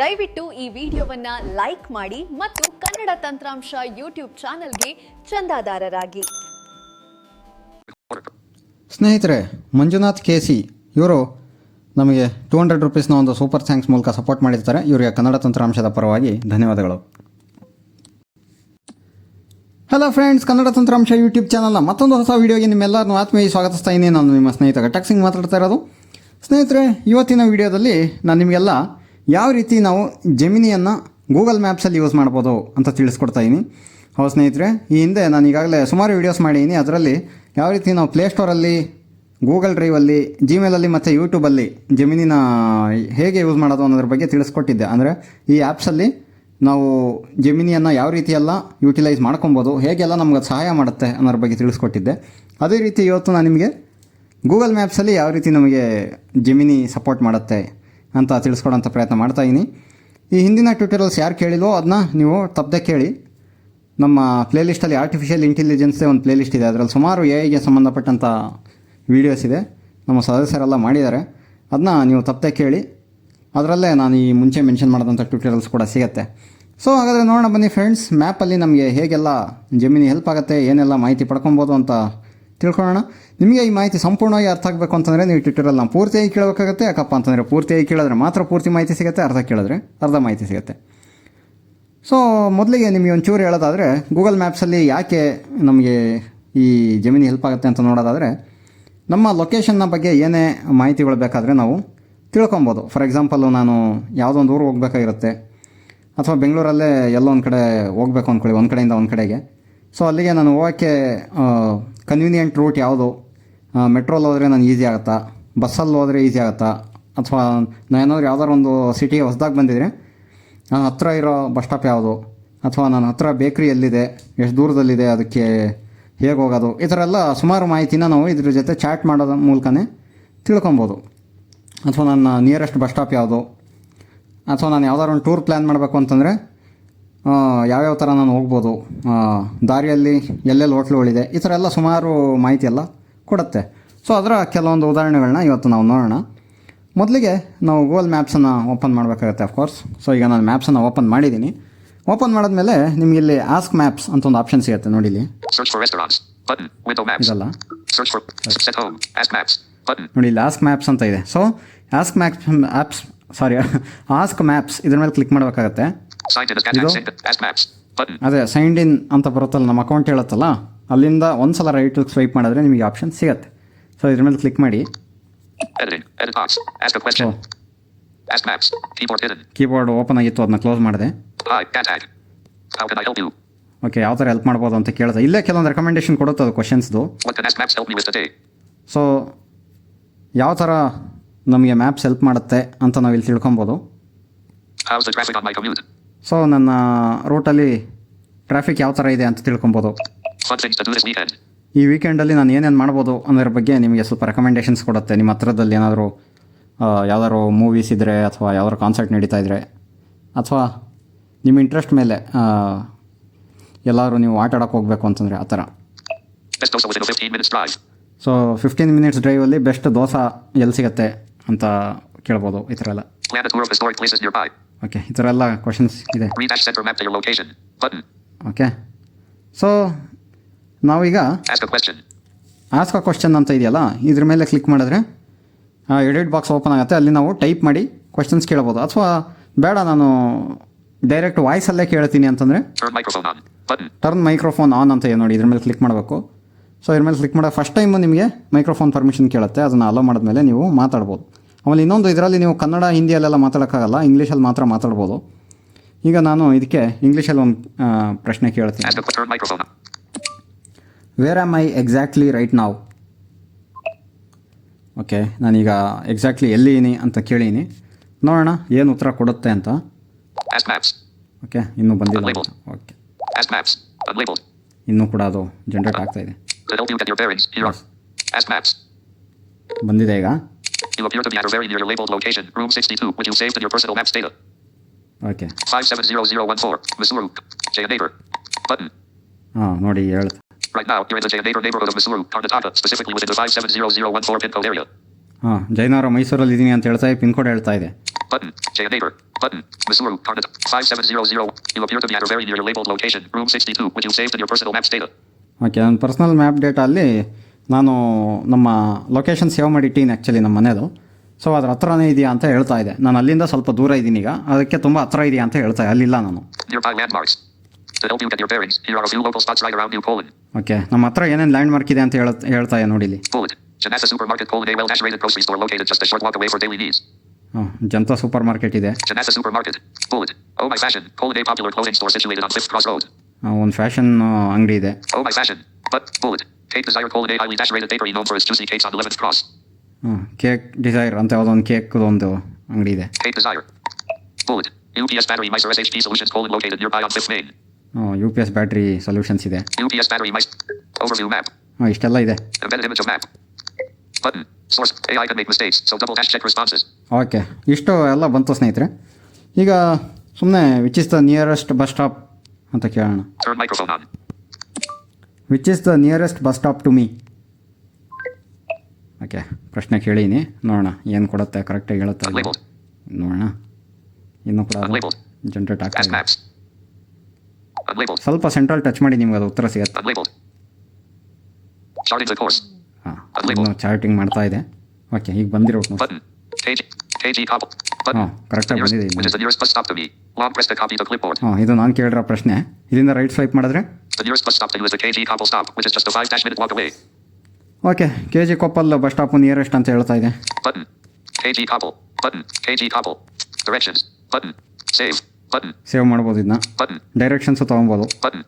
ದಯವಿಟ್ಟು ಈ ವಿಡಿಯೋವನ್ನ ಲೈಕ್ ಮಾಡಿ ಮತ್ತು ಕನ್ನಡ ತಂತ್ರಾಂಶ ಯೂಟ್ಯೂಬ್ ಚಾನೆಲ್ಗೆ ಚಂದಾದಾರರಾಗಿ. ಸ್ನೇಹಿತರೆ, ಮಂಜುನಾಥ್ ಕೆಸಿ ಇವರು ನಮಗೆ 200 ರೂಪೀಸ್ನ ಒಂದು ಸೂಪರ್ ಥ್ಯಾಂಕ್ಸ್ ಮೂಲಕ ಸಪೋರ್ಟ್ ಮಾಡಿರ್ತಾರೆ. ಇವರಿಗೆ ಕನ್ನಡ ತಂತ್ರಾಂಶದ ಪರವಾಗಿ ಧನ್ಯವಾದಗಳು. ಹಲೋ ಫ್ರೆಂಡ್ಸ್, ಕನ್ನಡ ತಂತ್ರಾಂಶ ಯೂಟ್ಯೂಬ್ ಚಾನಲ್ನ ಮತ್ತೊಂದು ಹೊಸ ವೀಡಿಯೋಗೆ ನಿಮ್ಮೆಲ್ಲರನ್ನು ಆತ್ಮೀಯ ಸ್ವಾಗತಿಸ್ತಾ ಇದ್ದೀನಿ. ನಾನು ನಿಮ್ಮ ಸ್ನೇಹಿತ ಟಕ್ಸಿಂಗ್ ಮಾತಾಡ್ತಾ ಇರೋದು. ಸ್ನೇಹಿತರೆ, ಇವತ್ತಿನ ವಿಡಿಯೋದಲ್ಲಿ ನಾನು ನಿಮಗೆಲ್ಲ ಯಾವ ರೀತಿ ನಾವು ಜೆಮಿನಿಯನ್ನು ಗೂಗಲ್ ಮ್ಯಾಪ್ಸಲ್ಲಿ ಯೂಸ್ ಮಾಡ್ಬೋದು ಅಂತ ತಿಳಿಸ್ಕೊಡ್ತಾ ಇದ್ದೀನಿ. ಹೌದು ಸ್ನೇಹಿತರೆ, ಈ ಹಿಂದೆ ನಾನು ಈಗಾಗಲೇ ಸುಮಾರು ವೀಡಿಯೋಸ್ ಮಾಡಿದ್ದೀನಿ. ಅದರಲ್ಲಿ ಯಾವ ರೀತಿ ನಾವು ಪ್ಲೇಸ್ಟೋರಲ್ಲಿ, ಗೂಗಲ್ ಡ್ರೈವಲ್ಲಿ, ಜಿಮೇಲಲ್ಲಿ ಮತ್ತು ಯೂಟ್ಯೂಬಲ್ಲಿ ಜೆಮಿನಿನ ಹೇಗೆ ಯೂಸ್ ಮಾಡೋದು ಅನ್ನೋದ್ರ ಬಗ್ಗೆ ತಿಳಿಸ್ಕೊಟ್ಟಿದ್ದೆ. ಅಂದರೆ ಈ ಆ್ಯಪ್ಸಲ್ಲಿ ನಾವು ಜೆಮಿನಿಯನ್ನು ಯಾವ ರೀತಿಯೆಲ್ಲ ಯೂಟಿಲೈಸ್ ಮಾಡ್ಕೊಬೋದು, ಹೇಗೆಲ್ಲ ನಮ್ಗೆ ಅದು ಸಹಾಯ ಮಾಡುತ್ತೆ ಅನ್ನೋದ್ರ ಬಗ್ಗೆ ತಿಳಿಸ್ಕೊಟ್ಟಿದ್ದೆ. ಅದೇ ರೀತಿ ಇವತ್ತು ನಾನು ನಿಮಗೆ ಗೂಗಲ್ ಮ್ಯಾಪ್ಸಲ್ಲಿ ಯಾವ ರೀತಿ ನಮಗೆ ಜೆಮಿನಿ ಸಪೋರ್ಟ್ ಮಾಡುತ್ತೆ ಅಂತ ತಿಳಿಸ್ಕೊಡೋಂಥ ಪ್ರಯತ್ನ ಮಾಡ್ತಾಯಿದ್ದೀನಿ. ಈ ಹಿಂದಿನ ಟ್ಯೂಟೋರಿಯಲ್ಸ್ ಯಾರು ಕೇಳಿಲ್ವೋ ಅದನ್ನ ನೀವು ತಪ್ಪದೆ ಕೇಳಿ. ನಮ್ಮ ಪ್ಲೇಲಿಸ್ಟಲ್ಲಿ ಆರ್ಟಿಫಿಷಿಯಲ್ ಇಂಟೆಲಿಜೆನ್ಸ್ದೇ ಒಂದು ಪ್ಲೇಲಿಸ್ಟ್ ಇದೆ. ಅದರಲ್ಲಿ ಸುಮಾರು ಎಐಗೆ ಸಂಬಂಧಪಟ್ಟಂಥ ವೀಡಿಯೋಸ್ ಇದೆ, ನಮ್ಮ ಸದಸ್ಯರೆಲ್ಲ ಮಾಡಿದ್ದಾರೆ. ಅದನ್ನ ನೀವು ತಪ್ಪದೆ ಕೇಳಿ. ಅದರಲ್ಲೇ ನಾನು ಈ ಮುಂಚೆ ಮೆನ್ಷನ್ ಮಾಡಿದಂಥ ಟ್ಯೂಟೋರಿಯಲ್ಸ್ ಕೂಡ ಸಿಗುತ್ತೆ. ಸೊ ಹಾಗಾದರೆ ನೋಡೋಣ ಬನ್ನಿ ಫ್ರೆಂಡ್ಸ್, ಮ್ಯಾಪಲ್ಲಿ ನಮಗೆ ಹೇಗೆಲ್ಲ ಜೆಮಿನಿ ಹೆಲ್ಪ್ ಆಗುತ್ತೆ, ಏನೆಲ್ಲ ಮಾಹಿತಿ ಪಡ್ಕೊಬೋದು ಅಂತ ತಿಳ್ಕೊಳ್ಳೋಣ. ನಿಮಗೆ ಈ ಮಾಹಿತಿ ಸಂಪೂರ್ಣವಾಗಿ ಅರ್ಥ ಆಗಬೇಕು ಅಂತಂದರೆ ನೀವು ಟ್ಯೂಟೋರಿಯಲ್ನ ಪೂರ್ತಿಯಾಗಿ ಕೇಳಬೇಕಾಗುತ್ತೆ. ಯಾಕಪ್ಪ ಅಂತಂದರೆ ಪೂರ್ತಿಯಾಗಿ ಕೇಳಿದ್ರೆ ಮಾತ್ರ ಪೂರ್ತಿ ಮಾಹಿತಿ ಸಿಗುತ್ತೆ, ಅರ್ಧ ಕೇಳಿದ್ರೆ ಅರ್ಧ ಮಾಹಿತಿ ಸಿಗುತ್ತೆ. ಸೊ ಮೊದಲಿಗೆ ನಿಮಗೆ ಒಂಚೂರು ಹೇಳೋದಾದರೆ, ಗೂಗಲ್ ಮ್ಯಾಪ್ಸಲ್ಲಿ ಯಾಕೆ ನಮಗೆ ಈ ಜೆಮಿನಿ ಹೆಲ್ಪ್ ಆಗುತ್ತೆ ಅಂತ ನೋಡೋದಾದರೆ, ನಮ್ಮ ಲೊಕೇಶನ್ನ ಬಗ್ಗೆ ಏನೇ ಮಾಹಿತಿಗಳು ಬೇಕಾದರೆ ನಾವು ತಿಳ್ಕೊಬೋದು. ಫಾರ್ ಎಕ್ಸಾಂಪಲ್ಲು, ನಾನು ಯಾವುದೋ ಒಂದು ಊರು ಹೋಗಬೇಕಾಗಿರುತ್ತೆ, ಅಥವಾ ಬೆಂಗಳೂರಲ್ಲೇ ಎಲ್ಲೋ ಒಂದು ಕಡೆ ಹೋಗಬೇಕು ಅಂದ್ಕೊಳ್ಳಿ, ಒಂದು ಕಡೆಯಿಂದ ಒಂದು ಕಡೆಗೆ. ಸೊ ಅಲ್ಲಿಗೆ ನಾನು ಹೋಗೋಕ್ಕೆ ಕನ್ವೀನಿಯೆಂಟ್ ರೂಟ್ ಯಾವುದು, ಮೆಟ್ರೋಲ್ಲಿ ಹೋದರೆ ನಾನು ಈಸಿ ಆಗುತ್ತಾ, ಬಸ್ಸಲ್ಲಿ ಹೋದರೆ ಈಸಿ ಆಗುತ್ತಾ, ಅಥವಾ ನಾನೇನಾದ್ರು ಯಾವ್ದಾದ್ರು ಒಂದು ಸಿಟಿಗೆ ಹೊಸದಾಗಿ ಬಂದಿದ್ರೆ ನಾನು ಹತ್ತಿರ ಇರೋ ಬಸ್ ಸ್ಟಾಪ್ ಯಾವುದು, ಅಥವಾ ನನ್ನ ಹತ್ತಿರ ಬೇಕ್ರಿ ಎಲ್ಲಿದೆ, ಎಷ್ಟು ದೂರದಲ್ಲಿದೆ, ಅದಕ್ಕೆ ಹೇಗೆ ಹೋಗೋದು, ಈ ಥರ ಎಲ್ಲ ಸುಮಾರು ಮಾಹಿತಿನ ನಾವು ಇದ್ರ ಜೊತೆ ಚಾಟ್ ಮಾಡೋದ್ರ ಮೂಲಕನೇ ತಿಳ್ಕೊಬೋದು. ಅಥವಾ ನನ್ನ ನಿಯರೆಸ್ಟ್ ಬಸ್ ಸ್ಟಾಪ್ ಯಾವುದು, ಅಥವಾ ನಾನು ಯಾವ್ದಾದ್ರು ಒಂದು ಟೂರ್ ಪ್ಲ್ಯಾನ್ ಮಾಡಬೇಕು ಅಂತಂದರೆ ಯಾವ್ಯಾವ ಥರ ನಾನು ಹೋಗ್ಬೋದು, ದಾರಿಯಲ್ಲಿ ಎಲ್ಲೆಲ್ಲಿ ಹೋಟ್ಲುಗಳಿದೆ, ಈ ಥರ ಎಲ್ಲ ಸುಮಾರು ಮಾಹಿತಿ ಎಲ್ಲ ಕೊಡುತ್ತೆ. ಸೊ ಅದರ ಕೆಲವೊಂದು ಉದಾಹರಣೆಗಳನ್ನ ಇವತ್ತು ನಾವು ನೋಡೋಣ. ಮೊದಲಿಗೆ ನಾವು ಗೂಗಲ್ ಮ್ಯಾಪ್ಸನ್ನು ಓಪನ್ ಮಾಡಬೇಕಾಗುತ್ತೆ ಅಫ್ಕೋರ್ಸ್. ಸೊ ಈಗ ನಾನು ಮ್ಯಾಪ್ಸನ್ನು ಓಪನ್ ಮಾಡಿದ್ದೀನಿ. ಓಪನ್ ಮಾಡಿದ್ಮೇಲೆ ನಿಮಗೆ ಇಲ್ಲಿ ಆಸ್ಕ್ ಮ್ಯಾಪ್ಸ್ ಅಂತ ಒಂದು ಆಪ್ಷನ್ ಸಿಗುತ್ತೆ ನೋಡಿ. ಇಲ್ಲಿ ಇದಲ್ಲ ನೋಡಿ, ಇಲ್ಲಿ ಆಸ್ಕ್ ಮ್ಯಾಪ್ಸ್ ಅಂತ ಇದೆ. ಸೊ ಆಸ್ಕ್ ಮ್ಯಾಪ್ಸ್ ಇದ್ರ ಮೇಲೆ ಕ್ಲಿಕ್ ಮಾಡಬೇಕಾಗತ್ತೆ. ಅದೇ ಸೈನ್ಡ್ ಇನ್ ಅಂತ ಬರುತ್ತಲ್ಲ, ನಮ್ಮ ಅಕೌಂಟ್ ಹೇಳುತ್ತಲ್ಲ, ಅಲ್ಲಿಂದ ಒಂದ್ಸಲ ರೈಟ್ ಸ್ವೈಪ್ ಮಾಡಿದ್ರೆ ನಿಮಗೆ ಆಪ್ಷನ್ ಸಿಗುತ್ತೆ. ಸೊ ಇದ್ರ ಮೇಲೆ ಕ್ಲಿಕ್ ಮಾಡಿ. ಕೀಬೋರ್ಡ್ ಓಪನ್ ಆಗಿತ್ತು, ಅದನ್ನ ಕ್ಲೋಸ್ ಮಾಡಿದೆ. ಓಕೆ, ಯಾವ ಥರ ಹೆಲ್ಪ್ ಮಾಡ್ಬೋದು ಅಂತ ಕೇಳಿದೆ. ಇಲ್ಲೇ ಕೆಲವೊಂದು ರೆಕಮೆಂಡೇಶನ್ ಕೊಡುತ್ತೆ ಅದು ಕ್ವಶನ್ಸ್ದು. ಸೊ ಯಾವ ಥರ ನಮಗೆ ಮ್ಯಾಪ್ಸ್ ಹೆಲ್ಪ್ ಮಾಡುತ್ತೆ ಅಂತ ನಾವು ಇಲ್ಲಿ ತಿಳ್ಕೊಬೋದು. ಸೊ ನನ್ನ ರೂಟಲ್ಲಿ ಟ್ರಾಫಿಕ್ ಯಾವ ಥರ ಇದೆ ಅಂತ ತಿಳ್ಕೊಬೋದು. ಈ ವೀಕೆಂಡಲ್ಲಿ ನಾನು ಏನೇನು ಮಾಡ್ಬೋದು ಅನ್ನೋದ್ರ ಬಗ್ಗೆ ನಿಮಗೆ ಸ್ವಲ್ಪ ರೆಕಮೆಂಡೇಷನ್ಸ್ ಕೊಡುತ್ತೆ. ನಿಮ್ಮ ಹತ್ರದಲ್ಲಿ ಏನಾದರೂ ಯಾವ್ದಾದ್ರು ಮೂವೀಸ್ ಇದ್ದರೆ, ಅಥವಾ ಯಾವ್ದಾದ್ರು ಕಾನ್ಸರ್ಟ್ ನಡೀತಾ ಇದ್ದರೆ, ಅಥವಾ ನಿಮ್ಮ ಇಂಟ್ರೆಸ್ಟ್ ಮೇಲೆ ಎಲ್ಲಾದರೂ ನೀವು ಆಟ ಆಡೋಕ್ಕೆ ಹೋಗಬೇಕು ಅಂತಂದರೆ ಆ ಥರ. ಸೊ 15 ಮಿನಿಟ್ಸ್ ಡ್ರೈವಲ್ಲಿ ಬೆಸ್ಟ್ ದೋಸೆ ಎಲ್ಲಿ ಸಿಗುತ್ತೆ ಅಂತ ಕೇಳ್ಬೋದು. ಈ ಥರ ಎಲ್ಲ ಓಕೆ, ಈ ಥರ ಎಲ್ಲ ಕ್ವಶನ್ಸ್ ಇದೆ. ಓಕೆ, ಸೊ ನಾವೀಗ ಆಸ್ಕ್ ಅ ಕ್ವಶನ್ ಅಂತ ಇದೆಯಲ್ಲ, ಇದ್ರ ಮೇಲೆ ಕ್ಲಿಕ್ ಮಾಡಿದ್ರೆ ಎಡಿಟ್ ಬಾಕ್ಸ್ ಓಪನ್ ಆಗುತ್ತೆ. ಅಲ್ಲಿ ನಾವು ಟೈಪ್ ಮಾಡಿ ಕ್ವಶನ್ಸ್ ಕೇಳ್ಬೋದು. ಅಥವಾ ಬೇಡ, ನಾನು ಡೈರೆಕ್ಟ್ ವಾಯ್ಸಲ್ಲೇ ಕೇಳ್ತೀನಿ ಅಂತಂದರೆ ಟರ್ನ್ ಮೈಕ್ರೋಫೋನ್ ಆನ್ ಅಂತ ಇದೆ ನೋಡಿ, ಇದ್ರ ಮೇಲೆ ಕ್ಲಿಕ್ ಮಾಡಬೇಕು. ಸೊ ಇದ್ರ ಮೇಲೆ ಕ್ಲಿಕ್ ಮಾಡೋದು ಫಸ್ಟ್ ಟೈಮು ನಿಮಗೆ ಮೈಕ್ರೋಫೋನ್ ಪರ್ಮಿಷನ್ ಕೇಳುತ್ತೆ. ಅದನ್ನು ಅಲೋ ಮಾಡಿದ್ಮೇಲೆ ನೀವು ಮಾತಾಡ್ಬೋದು. ಆಮೇಲೆ ಇನ್ನೊಂದು, ಇದರಲ್ಲಿ ನೀವು ಕನ್ನಡ, ಹಿಂದಿಯಲ್ಲೆಲ್ಲ ಮಾತಾಡೋಕ್ಕಾಗಲ್ಲ, ಇಂಗ್ಲೀಷಲ್ಲಿ ಮಾತ್ರ ಮಾತಾಡ್ಬೋದು. ಈಗ ನಾನು ಇದಕ್ಕೆ ಇಂಗ್ಲೀಷಲ್ಲಿ ಒಂದು ಪ್ರಶ್ನೆ ಕೇಳ್ತೀನಿ. Where am I exactly right now? Okay, ನಾನೀಗ ಎಕ್ಸಾಕ್ಟ್ಲಿ ಎಲ್ಲಿದ್ದೀನಿ ಅಂತ ಕೇಳೀನಿ. ನೋಡೋಣ ಏನು ಉತ್ತರ ಕೊಡುತ್ತೆ ಅಂತ. ಓಕೆ, ಇನ್ನೂ ಬಂದಿಲ್ಲ. ಓಕೆ, ಇನ್ನೂ ಕೂಡ ಅದು ಜನರೇಟ್ ಆಗ್ತಾ ಇದೆ. ಬಂದಿದೆ ಈಗ. You appear to be at a very near your labeled location, room 62, which you saved in your personal maps data. Okay. 570014, Missouri. Jayanator. Button. ನೋಡಿ ಹೇಳುತ್ತೆ. Right now, you're in the Jayanator neighborhood of Missouri, Karnataka, specifically within the 570014 pin code area. ಜೈನವರ ಮೈಸೂರಲ್ಲಿ ಇದ್ದೀನಿ ಅಂತ ಹೇಳ್ತಾ pin code ಹೇಳ್ತಾ ಇದೆ. Button. Jayanator. Button. Missouri. Karnataka. 5700. You appear to be at or very near your labeled location. Room 62, which you saved in your personal maps data. Okay ನನ್ನ personal map ಡೇಟಲ್ಲಿ ನಾನು ನಮ್ಮ location save ಮಾಡಿಟ್ಟೀನಿ actually ನಮ್ಮ ಮನೆಯದು. So ಅದ್ರ ಹತ್ರನೇ ಇದೆಯಾ ಅಂತ ಹೇಳ್ತಾ ಇದೆ. ನಾನು ಅಲ್ಲಿಂದ ಸ್ವಲ್ಪ ದೂರ ಇದ್ದೀನಿ ಈಗ, ಅದಕ್ಕೆ ತುಂಬ ಹತ್ರ ಇದೆಯಾ ಅಂತ ಹೇಳ್ತಾ ಇದೆ. ಅಲ್ಲಿಲ್ಲ ನಾನು. Nearby landmarks. To help you get your bearings, here are a few local spots right around New Poland. Okay, ನಮ್ಮ ಹತ್ರ ಏನೇನು ಲ್ಯಾಂಡ್ ಮಾರ್ಕ್ ಇದೆ ಅಂತ ಹೇಳ್ತಾ ಇದೆ ನೋಡಿ ಇಲ್ಲಿ. Poland. Janasa Supermarket, Poland, a well-rated grocery store located just a short walk away for daily needs. Janata super market ಇದೆ. Janasa Supermarket, Poland. Oh My Fashion, Poland, a popular clothing store situated on Fifth Cross Road. ಒಂದು fashion ಅಂಗಡಿ ಇದೆ. Oh My Fashion, but Poland. Cake Desire, Poland, a highly rated bakery known for its juicy cakes on 11th Cross. Cake Desire ಅಂತ ಯಾವುದೊಂದು ಕೇಕ್ದೊಂದು ಅಂಗಡಿ ಇದೆ. Cake Desire, Poland. UPS Battery Meister SHP Solutions, Poland, located nearby on 5th Main. UPS battery solutions ಇದೆ. UPS Battery Meister. Overview map. ಇಷ್ಟೆಲ್ಲ ಇದೆ. Embedded image of map. Button. Source. AI can make mistakes, so double hash check responses. Okay, ಇಷ್ಟು ಎಲ್ಲ ಬಂತು ಸ್ನೇಹಿತರೆ. ಈಗ ಸುಮ್ಮನೆ which is the nearest bus stop ಅಂತ ಕೇಳೋಣ. Turn microphone on. Which is the nearest bus stop to me. Okay, ಪ್ರಶ್ನೆ ಕೇಳೀನಿ, ನೋಡೋಣ ಏನು ಕೊಡುತ್ತೆ, ಕರೆಕ್ಟಾಗಿ ಹೇಳುತ್ತೆ Unlabeled. ನೋಡೋಣ. ಇನ್ನೂ ಕೂಡ Unlabeled. ಜನ್ರೇಟ್ Ask ಆಗ್ತದೆ. maps. Unlabeled. ಸ್ವಲ್ಪ ಸೆಂಟ್ರಲ್ ಟಚ್ ಮಾಡಿ ನಿಮ್ಗೆ ಅದು ಉತ್ತರ ಸಿಗುತ್ತೆ. Unlabeled. Charting the course. ಹಾಂ, ಇನ್ನೂ ಚಾರ್ಟಿಂಗ್ ಮಾಡ್ತಾ ಇದೆ. ಓಕೆ, ಈಗ ಬಂದಿರೋದು. Button. KG Cobble. Button. ಹಾಂ, ಕರೆಕ್ಟಾಗಿ ಬಂದಿದೆ. Which is the nearest bus stop to me. Long press to copy the clipboard. ಹಾಂ, ಇದು ನಾನು ಕೇಳಿರೋ ಪ್ರಶ್ನೆ. ಇದರಿಂದ ರೈಟ್ ಸ್ವೈಪ್ ಮಾಡಿದ್ರೆ The nearest bus stop to you is the KG Cobble stop, which is just a 5-minute walk away. Okay, KG Koppal bus stop nearest ಅಂತ ಹೇಳ್ತಾ ಇದೆ. Button. KG Cobble. Button. KG Cobble. Directions. Button. Save. Button. Save ಮಾಡ್ಬೋದು ಇದನ್ನ. Button. Directions ತೊಗೊಬೋದು. Button.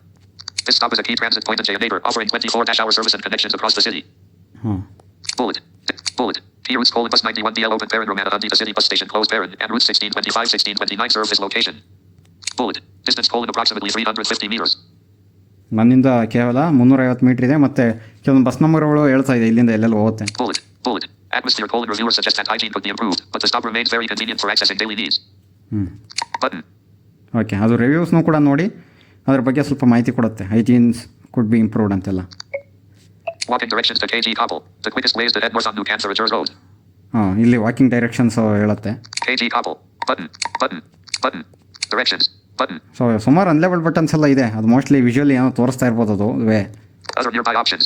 This stop is a key transit point in Jayapur, offering 24-hour service and connections across the city. ಹಾಂ, Bullet. Bullet. T routes Poland bus 91 DL open Baron Romana Andita City bus station closed Baron and route 1625 1629 serve this location. Bullet. Distance Poland approximately 350 meters. ನನ್ನಿಂದ ಕೇವಲ 350 metre ಇದೆ. ಮತ್ತು ಕೆಲವೊಂದು bus ನಂಬರ್ಗಳು ಹೇಳ್ತಾ ಇದೆ ಇಲ್ಲಿಂದ ಎಲ್ಲೆಲ್ಲಿ ಹೋಗುತ್ತೆ. Bullet. Bullet. Atmosphere Poland reviewers suggest that hygiene could be improved, but the stop remains very convenient for accessing daily needs. Button. Okay, ಅದು ರಿವ್ಯೂಸ್ನೂ ಕೂಡ ನೋಡಿ ಅದ್ರ ಬಗ್ಗೆ ಸ್ವಲ್ಪ ಮಾಹಿತಿ ಕೊಡುತ್ತೆ. ಹೈಜೀನ್ಸ್ ಕುಡ್ ಬಿ ಇಂಪ್ರೂವ್ಡ್ ಅಂತೆಲ್ಲ. Walking directions to KG Cobble. The quickest way is to head north on New Cancer Road. ಹಾಂ, ಇಲ್ಲಿ ವಾಕಿಂಗ್ ಡೈರೆಕ್ಷನ್ಸ್ ಹೇಳುತ್ತೆ. KG Cobble. Button. Button. Button. Directions. Button. So ಸುಮಾರು ಅನ್ಲೇಬಲ್ ಬಟನ್ಸ್ ಎಲ್ಲ ಇದೆ. ಅದು ಮೋಸ್ಟ್ಲಿ ವಿಜುವಲಿ ಏನೋ ತೋರಿಸ್ತಾ ಇರ್ಬೋದು ಅದು way. Other nearby options.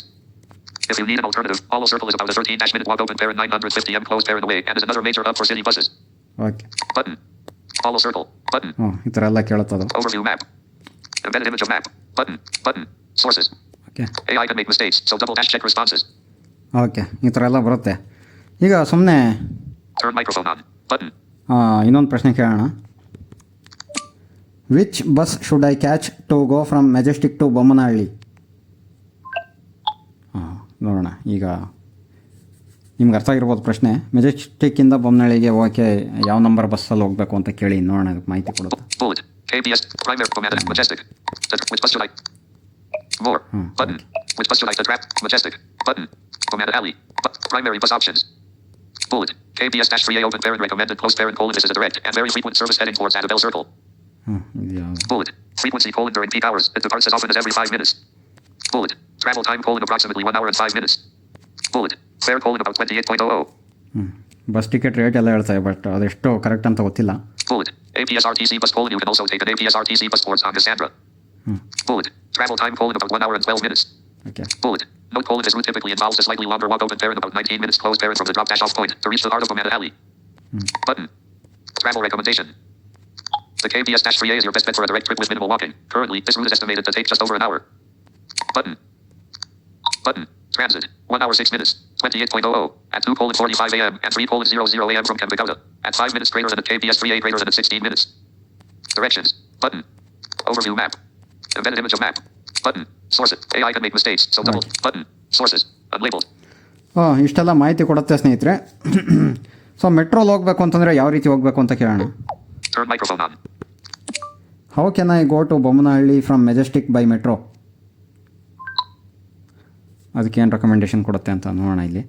If you need an alternative, Hollow Circle is about a 13-minute walk open Baron 950 m closed Baron away and is another major hub for city buses. Okay, Button. Hollow Circle. Button. ಹ್ಞೂ, ಈ ಥರ ಎಲ್ಲ ಕೇಳುತ್ತದು. Overview map. Embedded image of map. Button. Button. Sources. Okay, AI can make mistakes, so double hash check responses. Okay, ಈ ಥರ ಎಲ್ಲ ಬರುತ್ತೆ. ಈಗ ಸುಮ್ಮನೆ Turn microphone on. Button. ಇನ್ನೊಂದು ಪ್ರಶ್ನೆ ಕೇಳೋಣ. Which bus should I catch to go from Majestic to Bommanahalli. ಹಾಂ, ನೋಡೋಣ. ಈಗ ನಿಮ್ಗೆ ಅರ್ಥ ಆಗಿರ್ಬೋದು ಪ್ರಶ್ನೆ. ಮೆಜೆಸ್ಟಿಕ್ಕಿಂದ ಬೊಮ್ಮನಹಳ್ಳಿಗೆ ಹೋಗೋಕ್ಕೆ ಯಾವ ನಂಬರ್ ಬಸ್ಸಲ್ಲಿ ಹೋಗಬೇಕು ಅಂತ ಕೇಳಿ ನೋಡೋಣ, ಅದಕ್ಕೆ ಮಾಹಿತಿ ಕೊಡುತ್ತೆ. Bullet. KBS. Primary Commander. Majestic. Which bus should I? More. Button. Which bus should I? The trap. Majestic. Button. Commander Alley. Primary bus options. Bullet. KBS-3A open Baron recommended closed Baron Poland. This is a direct and very frequent service heading towards Annabelle Circle. ಇದು ಯಾವುದು? Bullet. Frequency Poland during peak hours. It departs as often as every 5 minutes. Bullet. Travel time Poland approximately 1 hour and 5 minutes. Bullet. Fare Poland about 28.00. Bus ticket rate ಎಲ್ಲ ಹೇಳ್ತಾರೆ, but ಅದೆಷ್ಟು correct ಅಂತ ಗೊತ್ತಿಲ್ಲ. Bullet. APSRTC bus Poland. You can also take an APSRTC bus towards Cassandra. Bullet. Travel time Poland about 1 hour and 12 minutes. Okay, Bullet. Note Poland this route typically involves a slightly longer walk open Baron about 19 minutes closed Baron from the drop dash off point to reach the heart of Commander Alley. Button. Travel recommendation. The KBS-3A is your best bet for a direct trip with minimal walking. Currently, this route is estimated to take just over an hour. Button. Button. Transit. 1 hour 6 minutes. 28.00. At 2 Poland 45 a.m. and 3 Poland 00 a.m. from Kempegowda. At 5 minutes greater than the KBS-3A greater than at 16 minutes. Directions. Button. Overview map. Embedded image of map. Button. Sources. AI can make mistakes, so double. Button. Sources. Unlabeled. ಇಷ್ಟೆಲ್ಲ ಮಾಹಿತಿ ಕೊಡುತ್ತೆ ಸ್ನೇಹಿತರೆ. So ಮೆಟ್ರೋಲ್ಲಿ ಹೋಗ್ಬೇಕು ಅಂತಂದರೆ ಯಾವ ರೀತಿ ಹೋಗಬೇಕು ಅಂತ ಕೇಳೋಣ. Turn microphone on. How can I go to Bommanahalli from Majestic by metro. ಅದಕ್ಕೇನು ರೆಕಮೆಂಡೇಶನ್ ಕೊಡುತ್ತೆ ಅಂತ ನೋಡೋಣ ಇಲ್ಲಿ.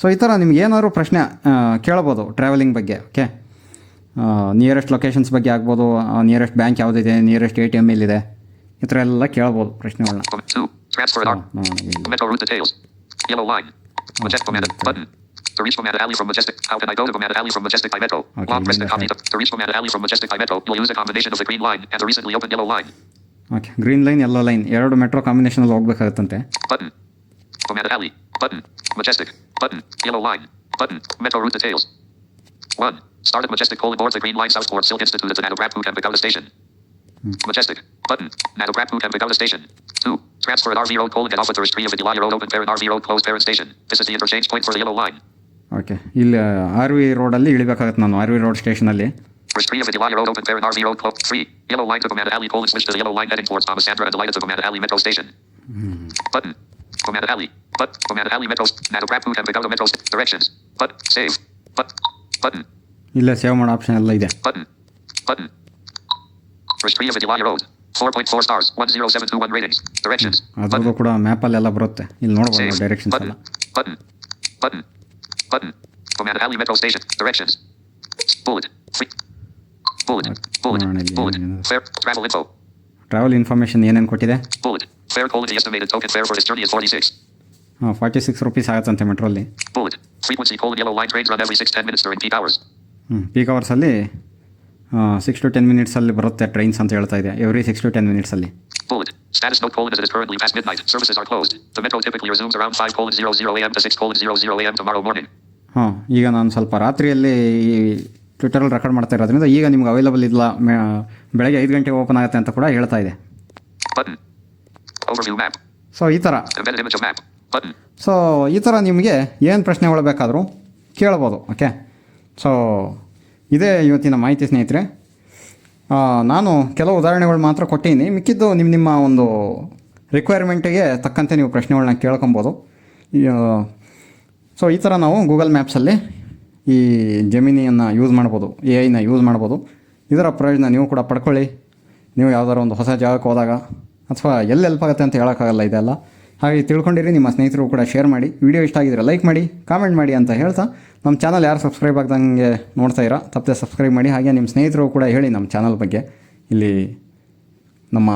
ಸೊ ಈ ಥರ ನಿಮ್ಗೆ ಏನಾದರೂ ಪ್ರಶ್ನೆ ಕೇಳ್ಬೋದು ಟ್ರಾವೆಲಿಂಗ್ ಬಗ್ಗೆ. ಓಕೆ, ನಿಯರೆಸ್ಟ್ ಲೊಕೇಶನ್ಸ್ ಬಗ್ಗೆ ಆಗ್ಬೋದು, ನಿಯರೆಸ್ಟ್ ಬ್ಯಾಂಕ್ ಯಾವುದಿದೆ, ನಿಯರೆಸ್ಟ್ ATM ಎಲ್ಲಿದೆ, ಈ ಥರ ಎಲ್ಲ ಕೇಳ್ಬೋದು ಪ್ರಶ್ನೆಗಳನ್ನ. 2. Transfer arm. Metro route details. Yellow line. Majestic Commander. Button. To reach Pomada Alley from Majestic. How can I go to Pomada Alley from Majestic by Metro? Okay, Long press the you copy. left To reach Pomada Alley from Majestic by Metro, you'll use a combination of the green line and the recently opened yellow line. Okay, green line yellow line ಎರಡು metro ಕಾಂಬಿನೇಷನಲ್ಲಿ ಹೋಗ್ಬೇಕಾಗತ್ತಂತೆ. Button. Pomada Alley. Button. Majestic. Button. Yellow line. Button. Metro route details. 1. Start at Majestic : board the green line southport Silk Institute to Nado Boot and Pagoda Station. Majestic. Button. Nado Boot and Pagoda Station. 2. Transfer at RV Road : get off at the Restri of Vidalaya Road open Parent RV Road closed Parent Station. This is the interchange point for the yellow line. Okay, ಇಲ್ಲಿ R V ರೋಡಲ್ಲಿ ಇಳಿಬೇಕಾಗತ್ತೆ ನಾನು, R V road ಸ್ಟೇಷನಲ್ಲಿ. Restri of Vidalaya Road open Parent RV Road closed. 3. Yellow line to Pomada Alley : switch to the yellow line heading towards Thomas Sandra and Delighted to Pomada Alley Metro Station. Button. Pomada Alley. Pomada Alley Metro. Nado Boot and Pagoda Metro directions. Save. Button. ಇಲ್ಲೇ save ಮಾಡೋ option ಎಲ್ಲ ಇದೆ. Button. Restri of Vidalaya Road. 4.4 stars. 10721 ratings. Directions. ಅದ್ರದ್ದು ಕೂಡ ಮ್ಯಾಪಲ್ಲೆಲ್ಲ ಬರುತ್ತೆ, ಇಲ್ಲಿ ನೋಡ್ಬೋದು directions ಎಲ್ಲ. Button. Pomada Alley Metro Station. Directions. Bullet. Fare. Travel info. Travel information ಏನೇನು ಕೊಟ್ಟಿದೆ. Bullet. Fare : the estimated token fare for this journey is 46. 46 rupees ಆಗುತ್ತಂತೆ ಮೆಟ್ರೋಲ್ಲಿ. Bullet. Frequency : yellow line trains run every 6-10 minutes during peak hours. Peak ಅವರ್ಸಲ್ಲಿ 6 to 10 ಮಿನಿಟ್ಸಲ್ಲಿ ಬರುತ್ತೆ trains ಅಂತ ಹೇಳ್ತಾ ಇದೆ, ಎವ್ರಿ 6 to 10 ಮಿನಿಟ್ಸಲ್ಲಿ. Bullet. Status note : as it is currently past midnight, services are closed. The metro typically resumes around 5:00 a.m. to 6:00 a.m. tomorrow morning. ಹಾಂ, ಈಗ ನಾನು ಸ್ವಲ್ಪ ರಾತ್ರಿಯಲ್ಲಿ ಈ ಟ್ವಿಟರಲ್ಲಿ ರೆಕಾರ್ಡ್ ಮಾಡ್ತಾ ಇರೋದ್ರಿಂದ ಈಗ ನಿಮ್ಗೆ ಅವೈಲಬಲ್ ಇಲ್ಲ, ಬೆಳಗ್ಗೆ 5 ಗಂಟೆಗೆ ಓಪನ್ ಆಗುತ್ತೆ ಅಂತ ಕೂಡ ಹೇಳ್ತಾ ಇದೆ. Button. Overview map. ಸೊ ಈ ಥರ Embedded image of map. Button. So ಈ ಥರ ನಿಮಗೆ ಏನು ಪ್ರಶ್ನೆಗಳು ಬೇಕಾದರೂ ಕೇಳ್ಬೋದು. ಓಕೆ, ಸೊ ಇದೇ ಇವತ್ತಿನ ಮಾಹಿತಿ ಸ್ನೇಹಿತರೆ. ನಾನು ಕೆಲವು ಉದಾಹರಣೆಗಳು ಮಾತ್ರ ಕೊಟ್ಟಿದ್ದೀನಿ, ಮಿಕ್ಕಿದ್ದು ನಿಮ್ಮ ಒಂದು ರಿಕ್ವೈರ್ಮೆಂಟಿಗೆ ತಕ್ಕಂತೆ ನೀವು ಪ್ರಶ್ನೆಗಳನ್ನ ಕೇಳ್ಕೊಬೋದು. ಸೊ ಈ ಥರ ನಾವು ಗೂಗಲ್ ಮ್ಯಾಪ್ಸಲ್ಲಿ ಈ ಜೆಮಿನಿಯನ್ನು ಯೂಸ್ ಮಾಡ್ಬೋದು, AI ಯೂಸ್ ಮಾಡ್ಬೋದು. ಇದರ ಪ್ರಯೋಜನ ನೀವು ಕೂಡ ಪಡ್ಕೊಳ್ಳಿ. ನೀವು ಯಾವುದಾದ್ರು ಒಂದು ಹೊಸ ಜಾಗಕ್ಕೆ ಹೋದಾಗ ಅಥವಾ ಎಲ್ಲಿ ಹೆಲ್ಪ್ ಆಗುತ್ತೆ ಅಂತ ಹೇಳೋಕ್ಕಾಗಲ್ಲ ಇದೆಲ್ಲ. ಹಾಗೆ ತಿಳ್ಕೊಂಡಿರಿ, ನಿಮ್ಮ ಸ್ನೇಹಿತರು ಕೂಡ ಶೇರ್ ಮಾಡಿ. ವಿಡಿಯೋ ಇಷ್ಟ ಆಗಿದ್ರೆ ಲೈಕ್ ಮಾಡಿ, ಕಾಮೆಂಟ್ ಮಾಡಿ ಅಂತ ಹೇಳ್ತಾ, ನಮ್ಮ ಚಾನಲ್ ಯಾರು ಸಬ್ಸ್ಕ್ರೈಬ್ ಆಗ್ದಂಗೆ ನೋಡ್ತಾ ಇರೋ ತಪ್ಪದೆ ಸಬ್ಸ್ಕ್ರೈಬ್ ಮಾಡಿ. ಹಾಗೆ ನಿಮ್ಮ ಸ್ನೇಹಿತರು ಕೂಡ ಹೇಳಿ ನಮ್ಮ ಚಾನಲ್ ಬಗ್ಗೆ, ಇಲ್ಲಿ ನಮ್ಮ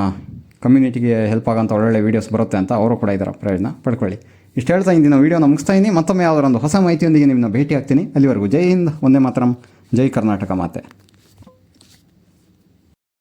ಕಮ್ಯುನಿಟಿಗೆ ಹೆಲ್ಪ್ ಆಗೋಂಥ ಒಳ್ಳೊಳ್ಳೆ ವೀಡಿಯೋಸ್ ಬರುತ್ತೆ ಅಂತ ಅವರು ಕೂಡ ಇದರ ಪ್ರಯೋಜನ ಪಡ್ಕೊಳ್ಳಿ. ಇಷ್ಟು ಹೇಳ್ತಾ ಇಂದಿನ ವೀಡಿಯೋನ ಮುಗಿಸ್ತಾ ಇದ್ದೀನಿ. ಮತ್ತೊಮ್ಮೆ ಯಾವುದಾದ್ರು ಒಂದು ಹೊಸ ಮಾಹಿತಿಯೊಂದಿಗೆ ನಿಮ್ಮನ್ನ ಭೇಟಿ ಆಗ್ತೀನಿ. ಅಲ್ಲಿವರೆಗೂ ಜೈ ಹಿಂದ್, ವಂದೇ ಮಾತರಂ, ಜೈ ಕರ್ನಾಟಕ ಮಾತೆ.